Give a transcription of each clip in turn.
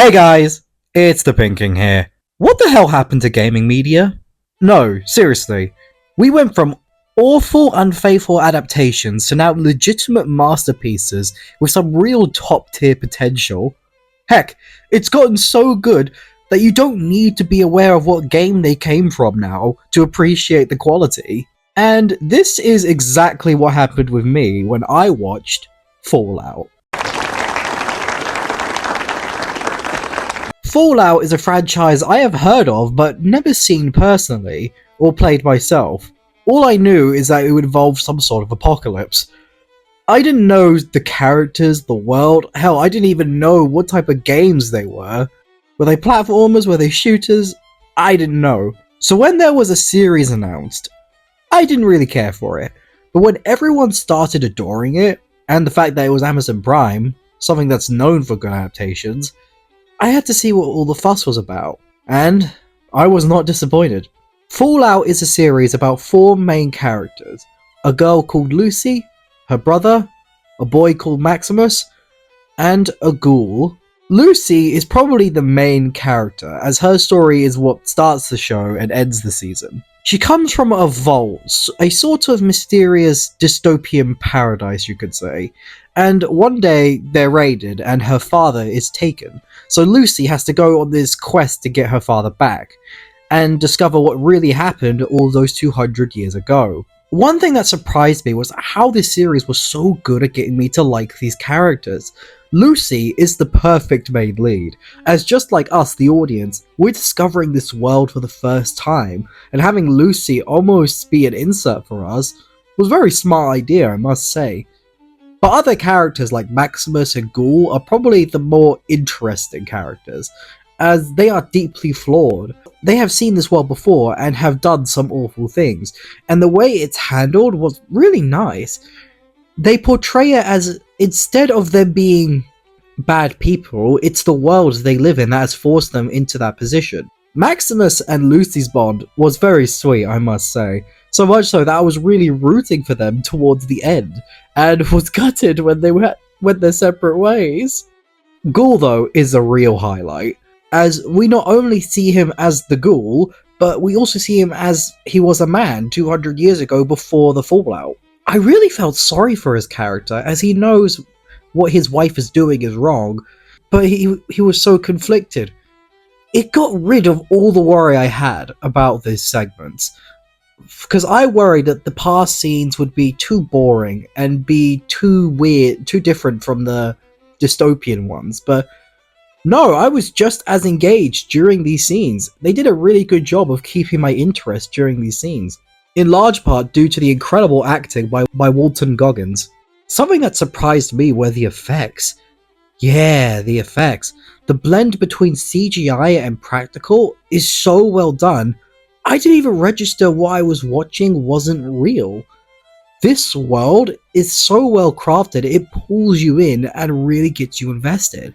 Hey guys, it's the Pinking here. What the hell happened to gaming media? No, seriously. We went from awful, unfaithful adaptations to now legitimate masterpieces with some real top tier potential. Heck, it's gotten so good that you don't need to be aware of what game they came from now to appreciate the quality. And this is exactly what happened with me when I watched Fallout. Fallout is a franchise I have heard of but never seen personally, or played myself. All I knew is that it would involve some sort of apocalypse. I didn't know the characters, the world, hell, I didn't even know what type of games they were. Were they platformers, were they shooters? I didn't know. So when there was a series announced, I didn't really care for it. But when everyone started adoring it, and the fact that it was Amazon Prime, something that's known for good adaptations, I had to see what all the fuss was about, and I was not disappointed. Fallout is a series about four main characters: a girl called Lucy, her brother, a boy called Maximus, and a ghoul. Lucy is probably the main character, as her story is what starts the show and ends the season. She comes from a vault, a sort of mysterious dystopian paradise, you could say, and one day they're raided and her father is taken. So Lucy has to go on this quest to get her father back, and discover what really happened all those 200 years ago. One thing that surprised me was how this series was so good at getting me to like these characters. Lucy is the perfect main lead, as just like us, the audience, we're discovering this world for the first time, and having Lucy almost be an insert for us was a very smart idea, I must say. But other characters like Maximus and Ghoul are probably the more interesting characters, as they are deeply flawed. They have seen this world before and have done some awful things, and the way it's handled was really nice. They portray it as, instead of them being bad people, it's the world they live in that has forced them into that position. Maximus and Lucy's bond was very sweet, I must say. So much so that I was really rooting for them towards the end, and was gutted when they went their separate ways. Ghoul, though, is a real highlight, as we not only see him as the Ghoul, but we also see him as he was a man 200 years ago before the Fallout. I really felt sorry for his character, as he knows what his wife is doing is wrong, but he was so conflicted. It got rid of all the worry I had about these segments, because I worried that the past scenes would be too boring and be too weird, too different from the dystopian ones, but no, I was just as engaged during these scenes. They did a really good job of keeping my interest during these scenes, in large part due to the incredible acting by Walton Goggins. Something that surprised me were the effects. Yeah, the effects. The blend between CGI and practical is so well done, I didn't even register what I was watching wasn't real. This world is so well crafted, it pulls you in and really gets you invested.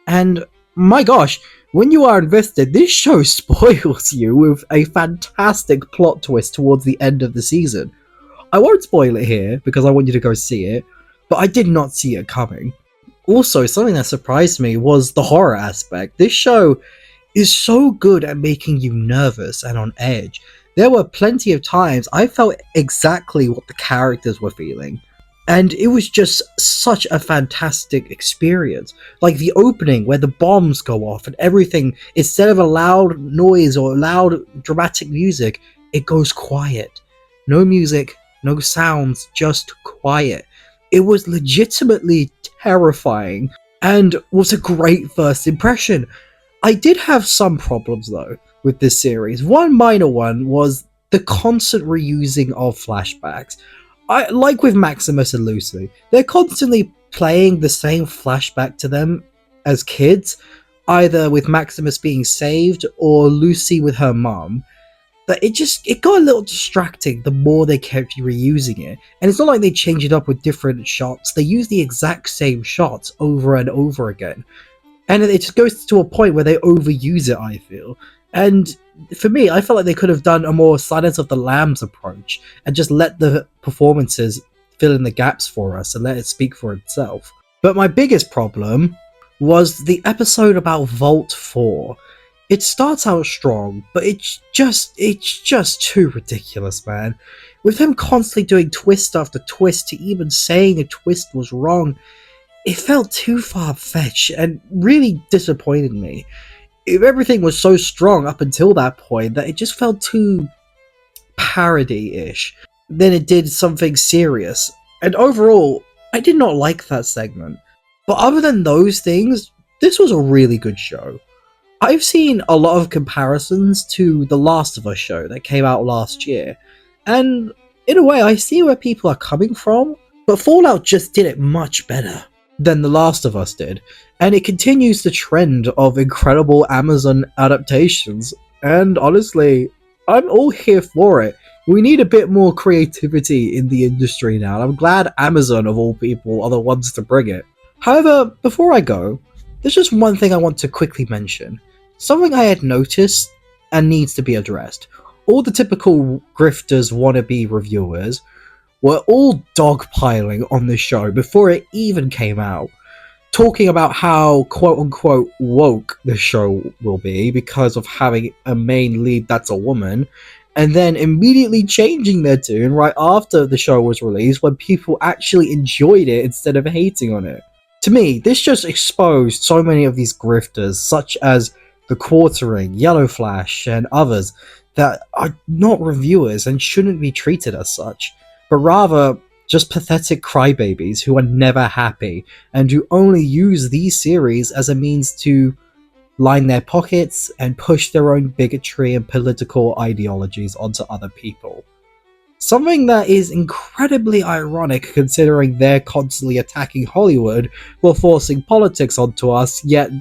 And my gosh, when you are invested, this show spoils you with a fantastic plot twist towards the end of the season. I won't spoil it here because I want you to go see it, but I did not see it coming. Also, something that surprised me was the horror aspect. This show is so good at making you nervous and on edge. There were plenty of times I felt exactly what the characters were feeling. And it was just such a fantastic experience. Like the opening where the bombs go off and everything, instead of a loud noise or loud dramatic music, it goes quiet. No music, no sounds, just quiet. It was legitimately terrifying and was a great first impression. I did have some problems though with this series. One minor one was the constant reusing of flashbacks. Like with Maximus and Lucy, they're constantly playing the same flashback to them as kids, either with Maximus being saved or Lucy with her mum. But it got a little distracting the more they kept reusing it. And it's not like they change it up with different shots, they use the exact same shots over and over again. And it just goes to a point where they overuse it, I feel. And for me, I felt like they could have done a more Silence of the Lambs approach and just let the performances fill in the gaps for us and let it speak for itself. But my biggest problem was the episode about Vault 4. It starts out strong, but it's just too ridiculous, man. With them constantly doing twist after twist to even saying a twist was wrong, it felt too far-fetched and really disappointed me. Everything was so strong up until that point that it just felt too parody-ish. Then it did something serious, and overall, I did not like that segment. But other than those things, this was a really good show. I've seen a lot of comparisons to the Last of Us show that came out last year, and in a way I see where people are coming from, but Fallout just did it much better than The Last of Us did, and it continues the trend of incredible Amazon adaptations, and honestly, I'm all here for it. We need a bit more creativity in the industry now, and I'm glad Amazon, of all people, are the ones to bring it. However, before I go, there's just one thing I want to quickly mention. Something I had noticed and needs to be addressed. All the typical grifters wannabe reviewers were all dogpiling on the show before it even came out, talking about how quote-unquote woke the show will be because of having a main lead that's a woman, and then immediately changing their tune right after the show was released when people actually enjoyed it instead of hating on it. To me, this just exposed so many of these grifters, such as The Quartering, Yellow Flash, and others, that are not reviewers and shouldn't be treated as such, but rather just pathetic crybabies who are never happy and who only use these series as a means to line their pockets and push their own bigotry and political ideologies onto other people. Something that is incredibly ironic considering they're constantly attacking Hollywood while forcing politics onto us, yet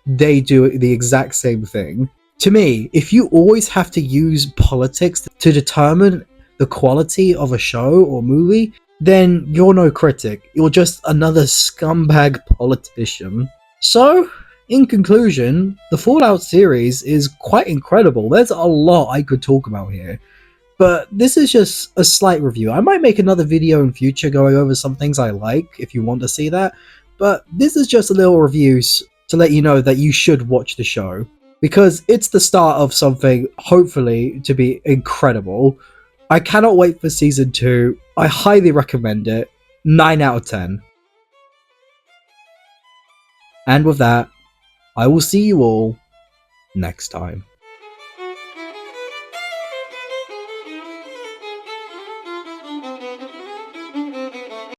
they do the exact same thing. To me, if you always have to use politics to determine the quality of a show or movie, then you're no critic, you're just another scumbag politician. So, in conclusion, the Fallout series is quite incredible. There's a lot I could talk about here. But this is just a slight review. I might make another video in future going over some things I like, if you want to see that. But this is just a little review to let you know that you should watch the show. Because it's the start of something, hopefully, to be incredible. I cannot wait for Season 2. I highly recommend it. 9 out of 10. And with that, I will see you all next time.